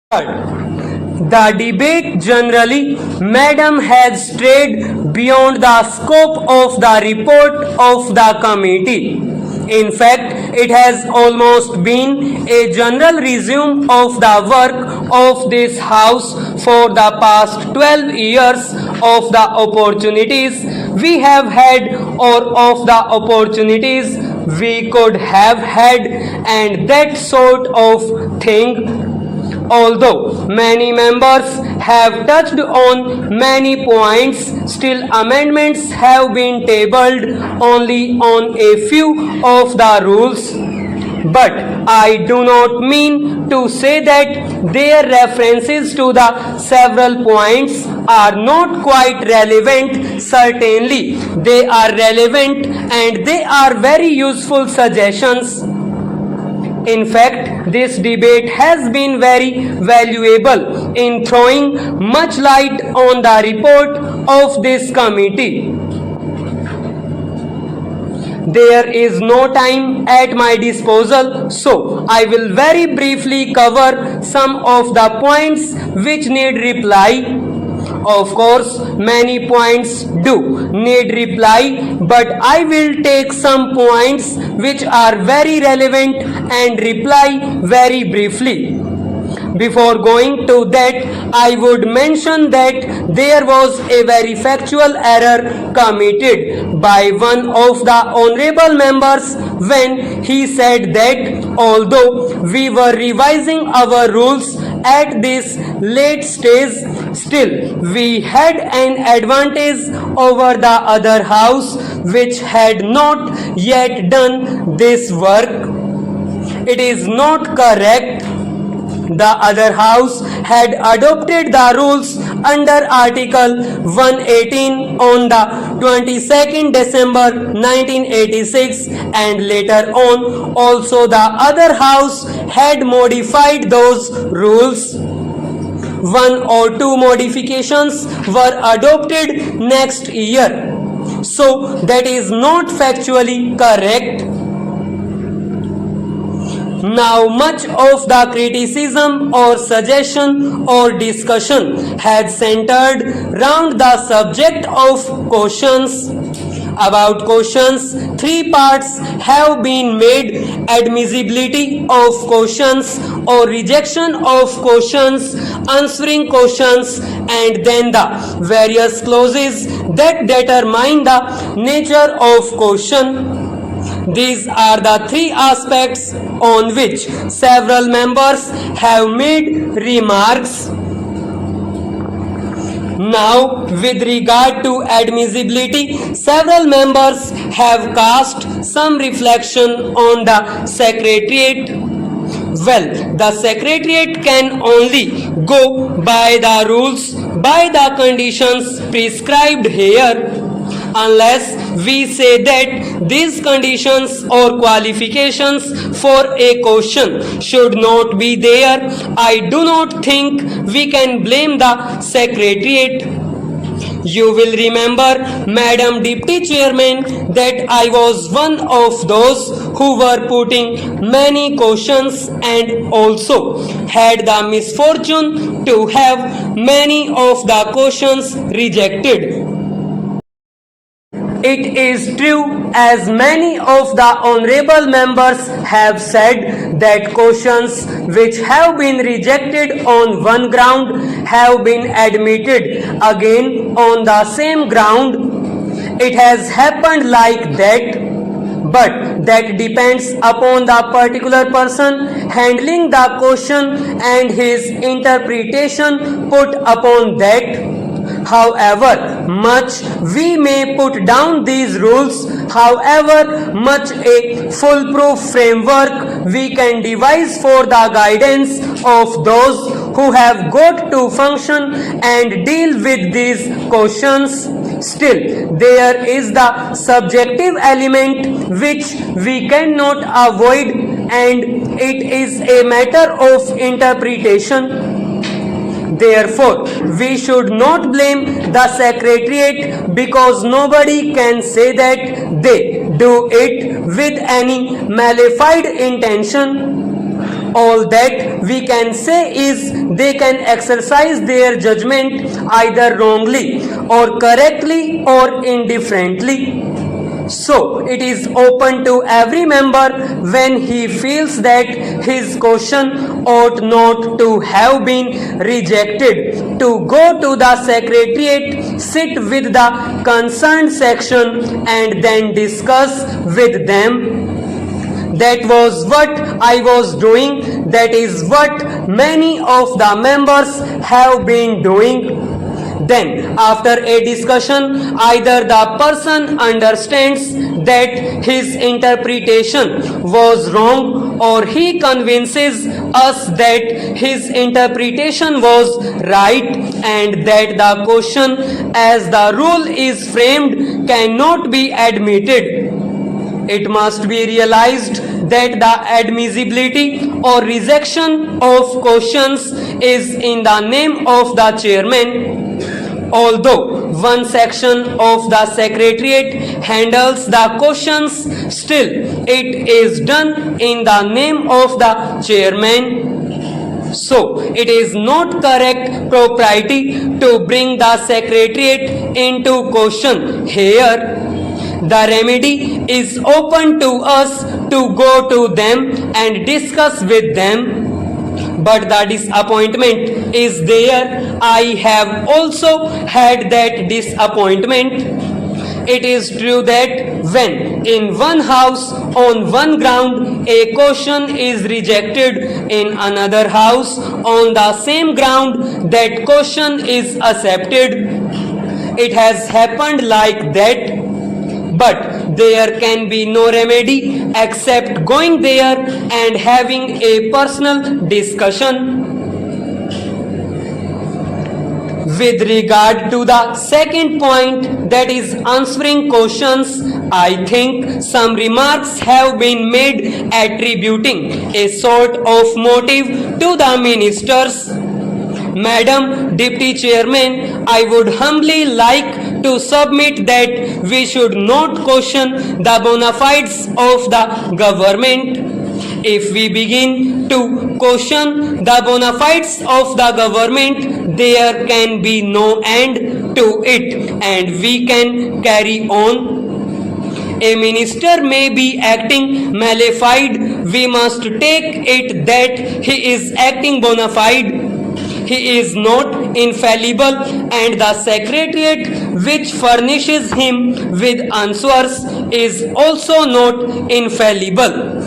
The debate generally, Madam, has strayed beyond the scope of the report of the committee. In fact, it has almost been a general resume of the work of this House for the past 12 years of the opportunities we have had or of the opportunities we could have had and that sort of thing. Although many members have touched on many points, still amendments have been tabled only on a few of the rules. But I do not mean to say that their references to the several points are not quite relevant. Certainly, they are relevant and they are very useful suggestions. In fact, this debate has been very valuable in throwing much light on the report of this committee. There is no time at my disposal, so I will very briefly cover some of the points which need reply. Of course, many points do need reply, but I will take some points which are very relevant and reply very briefly. Before going to that, I would mention that there was a very factual error committed by one of the honorable members when he said that although we were revising our rules at this late stage, still we had an advantage over the other house which had not yet done this work. It is not correct. The other house had adopted the rules under Article 118 on the 22nd December 1986 and later on also the other house had modified those rules. One or two modifications were adopted next year. So that is not factually correct. Now much of the criticism or suggestion or discussion has centered round the subject of questions. About questions, three parts have been made: admissibility of questions or rejection of questions, answering questions, and then the various clauses that determine the nature of question. These are the three aspects on which several members have made remarks. Now, with regard to admissibility, several members have cast some reflection on the Secretariat. Well, the Secretariat can only go by the rules, by the conditions prescribed here. Unless we say that these conditions or qualifications for a question should not be there, I do not think we can blame the Secretariat. You will remember, Madam Deputy Chairman, that I was one of those who were putting many questions and also had the misfortune to have many of the questions rejected. It is true, as many of the honorable members have said, that questions which have been rejected on one ground have been admitted again on the same ground. It has happened like that, but that depends upon the particular person handling the question and his interpretation put upon that. However much we may put down these rules, however much a foolproof framework we can devise for the guidance of those who have got to function and deal with these questions, still there is the subjective element which we cannot avoid, and it is a matter of interpretation. Therefore, we should not blame the Secretariat because nobody can say that they do it with any malefied intention. All that we can say is they can exercise their judgment either wrongly or correctly or indifferently. So it is open to every member when he feels that his question ought not to have been rejected to go to the secretariat, sit with the concerned section and then discuss with them. That was what I was doing. That is what many of the members have been doing. Then, after a discussion, either the person understands that his interpretation was wrong or he convinces us that his interpretation was right and that the question as the rule is framed cannot be admitted. It must be realized that the admissibility or rejection of questions is in the name of the chairman. Although one section of the secretariat handles the questions, still it is done in the name of the chairman. So it is not correct propriety to bring the secretariat into question here. The remedy is open to us to go to them and discuss with them. But the disappointment is there. I have also had that disappointment. It is true that when in one house on one ground a question is rejected, in another house on the same ground that question is accepted. It has happened like that. But there can be no remedy except going there and having a personal discussion. With regard to the second point, that is answering questions, I think some remarks have been made attributing a sort of motive to the ministers. Madam Deputy Chairman, I would humbly like to submit that we should not question the bona fides of the government. If we begin to question the bona fides of the government, there can be no end to it and we can carry on. A minister may be acting malefied. We must take it that he is acting bona fide. He is not infallible and the secretariat which furnishes him with answers is also not infallible.